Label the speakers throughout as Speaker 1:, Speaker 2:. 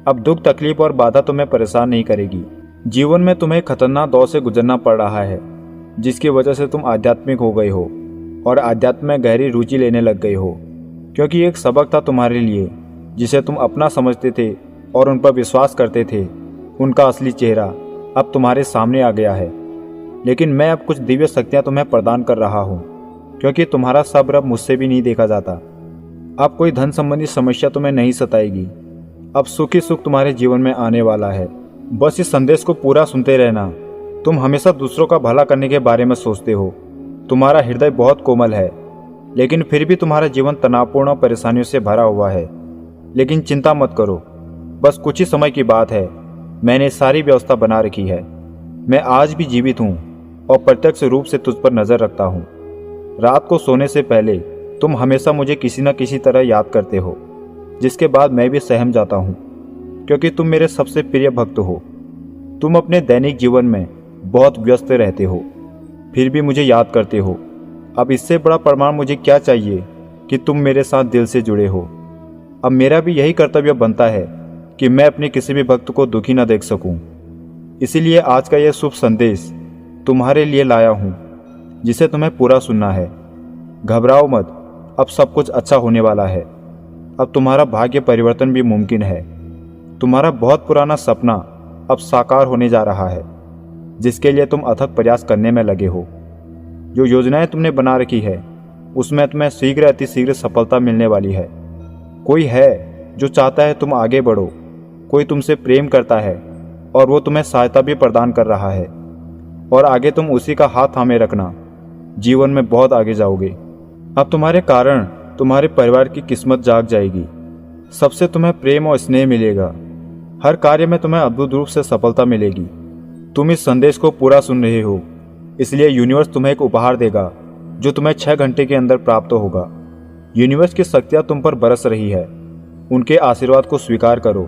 Speaker 1: अब दुख, तकलीफ और बाधा तुम्हें परेशान नहीं करेगी। जीवन में तुम्हें खतरनाक दौर से गुजरना पड़ रहा है, जिसकी वजह से तुम आध्यात्मिक हो गए हो और आध्यात्म में गहरी रुचि लेने लग गए हो, क्योंकि एक सबक था तुम्हारे लिए जिसे तुम अपना समझते थे और उन पर विश्वास करते थे। उनका असली चेहरा अब तुम्हारे सामने आ गया है। लेकिन मैं अब कुछ दिव्य शक्तियाँ तुम्हें प्रदान कर रहा हूँ, क्योंकि तुम्हारा सब्र अब मुझसे भी नहीं देखा जाता। अब कोई धन संबंधी समस्या तुम्हें नहीं सताएगी। अब सुख ही सुख तुम्हारे जीवन में आने वाला है। बस इस संदेश को पूरा सुनते रहना। तुम हमेशा दूसरों का भला करने के बारे में सोचते हो। तुम्हारा हृदय बहुत कोमल है, लेकिन फिर भी तुम्हारा जीवन तनावपूर्ण और परेशानियों से भरा हुआ है। लेकिन चिंता मत करो, बस कुछ ही समय की बात है। मैंने सारी व्यवस्था बना रखी है। मैं आज भी जीवित हूँ और प्रत्यक्ष रूप से तुझ पर नजर रखता हूँ। रात को सोने से पहले तुम हमेशा मुझे किसी न किसी तरह याद करते हो, जिसके बाद मैं भी सहम जाता हूँ, क्योंकि तुम मेरे सबसे प्रिय भक्त हो। तुम अपने दैनिक जीवन में बहुत व्यस्त रहते हो, फिर भी मुझे याद करते हो। अब इससे बड़ा प्रमाण मुझे क्या चाहिए कि तुम मेरे साथ दिल से जुड़े हो। अब मेरा भी यही कर्तव्य बनता है कि मैं अपने किसी भी भक्त को दुखी न देख सकूं। इसीलिए आज का यह शुभ संदेश तुम्हारे लिए लाया हूं, जिसे तुम्हें पूरा सुनना है। घबराओ मत, अब सब कुछ अच्छा होने वाला है। अब तुम्हारा भाग्य परिवर्तन भी मुमकिन है। तुम्हारा बहुत पुराना सपना अब साकार होने जा रहा है, जिसके लिए तुम अथक प्रयास करने में लगे हो। जो योजनाएं तुमने बना रखी है, उसमें तुम्हें शीघ्र अतिशीघ्र सफलता मिलने वाली है। कोई है जो चाहता है तुम आगे बढ़ो। कोई तुमसे प्रेम करता है और वो तुम्हें सहायता भी प्रदान कर रहा है, और आगे तुम उसी का हाथ थामे रखना। जीवन में बहुत आगे जाओगे। अब तुम्हारे कारण तुम्हारे परिवार की किस्मत जाग जाएगी। सबसे तुम्हें प्रेम और स्नेह मिलेगा। हर कार्य में तुम्हें अद्भुत रूप से सफलता मिलेगी। तुम इस संदेश को पूरा सुन रहे हो, इसलिए यूनिवर्स तुम्हें एक उपहार देगा जो तुम्हें 6 घंटे के अंदर प्राप्त होगा। यूनिवर्स की शक्तियां तुम पर बरस रही है। उनके आशीर्वाद को स्वीकार करो।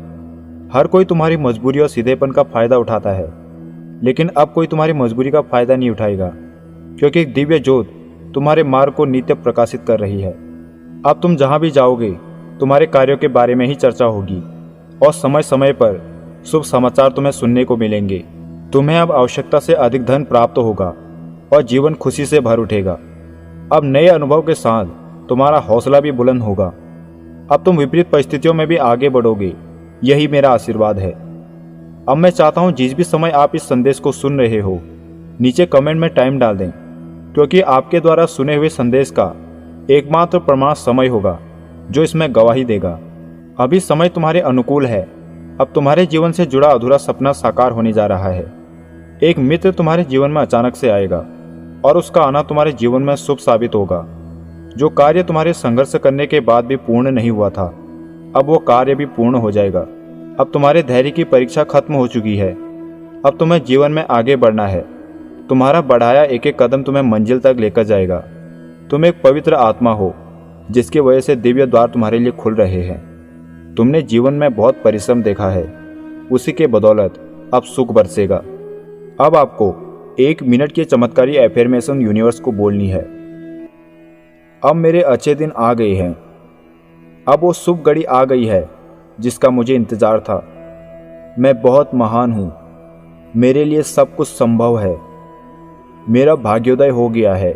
Speaker 1: हर कोई तुम्हारी मजबूरी और सीधेपन का फायदा उठाता है, लेकिन अब कोई तुम्हारी मजबूरी का फायदा नहीं उठाएगा, क्योंकि एक दिव्य ज्योत तुम्हारे मार्ग को नित्य प्रकाशित कर रही है। अब तुम जहां भी जाओगे, तुम्हारे कार्यों के बारे में ही चर्चा होगी, और समय समय पर शुभ समाचार तुम्हें सुनने को मिलेंगे। तुम्हें अब आवश्यकता से अधिक धन प्राप्त होगा और जीवन खुशी से भर उठेगा। अब नए अनुभव के साथ तुम्हारा हौसला भी बुलंद होगा। अब तुम विपरीत परिस्थितियों में भी आगे बढ़ोगे। यही मेरा आशीर्वाद है। अब मैं चाहता हूं जिस भी समय आप इस संदेश को सुन रहे हो, नीचे कमेंट में टाइम डाल दें, क्योंकि आपके द्वारा सुने हुए संदेश का एकमात्र प्रमाण समय होगा जो इसमें गवाही देगा। अभी समय तुम्हारे अनुकूल है। अब तुम्हारे जीवन से जुड़ा अधूरा सपना साकार होने जा रहा है। एक मित्र तुम्हारे जीवन में अचानक से आएगा और उसका आना तुम्हारे जीवन में शुभ साबित होगा। जो कार्य तुम्हारे संघर्ष करने के बाद भी पूर्ण नहीं हुआ था, अब वो कार्य भी पूर्ण हो जाएगा। अब तुम्हारे धैर्य की परीक्षा खत्म हो चुकी है। अब तुम्हें जीवन में आगे बढ़ना है। तुम्हारा बढ़ाया एक एक कदम तुम्हें मंजिल तक लेकर जाएगा। तुम एक पवित्र आत्मा हो, जिसकी वजह से दिव्य द्वार तुम्हारे लिए खुल रहे हैं। तुमने जीवन में बहुत परिश्रम देखा है, उसी के बदौलत अब सुख बरसेगा। अब आपको 1 मिनट की चमत्कारी एफर्मेशन यूनिवर्स को बोलनी है। अब मेरे अच्छे दिन आ गए हैं। अब वो शुभ घड़ी आ गई है जिसका मुझे इंतजार था। मैं बहुत महान हूँ। मेरे लिए सब कुछ संभव है। मेरा भाग्योदय हो गया है।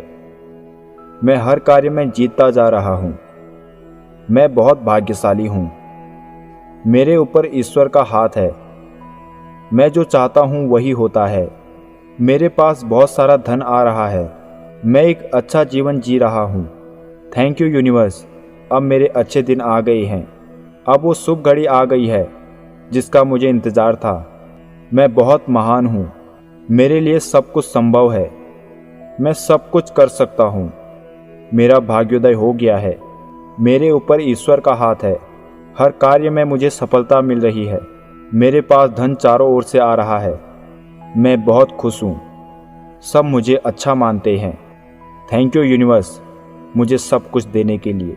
Speaker 1: मैं हर कार्य में जीतता जा रहा हूँ। मैं बहुत भाग्यशाली हूँ। मेरे ऊपर ईश्वर का हाथ है। मैं जो चाहता हूँ वही होता है। मेरे पास बहुत सारा धन आ रहा है। मैं एक अच्छा जीवन जी रहा हूँ। Thank you universe. अब मेरे अच्छे दिन आ गए हैं। अब वो शुभ घड़ी आ गई है जिसका मुझे इंतज़ार था। मैं बहुत महान हूँ। मेरे लिए सब कुछ संभव है। मैं सब कुछ कर सकता हूँ। मेरा भाग्योदय हो गया है। मेरे ऊपर ईश्वर का हाथ है। हर कार्य में मुझे सफलता मिल रही है। मेरे पास धन चारों ओर से आ रहा है। मैं बहुत खुश हूँ। सब मुझे अच्छा मानते हैं। थैंक यू यूनिवर्स, मुझे सब कुछ देने के लिए।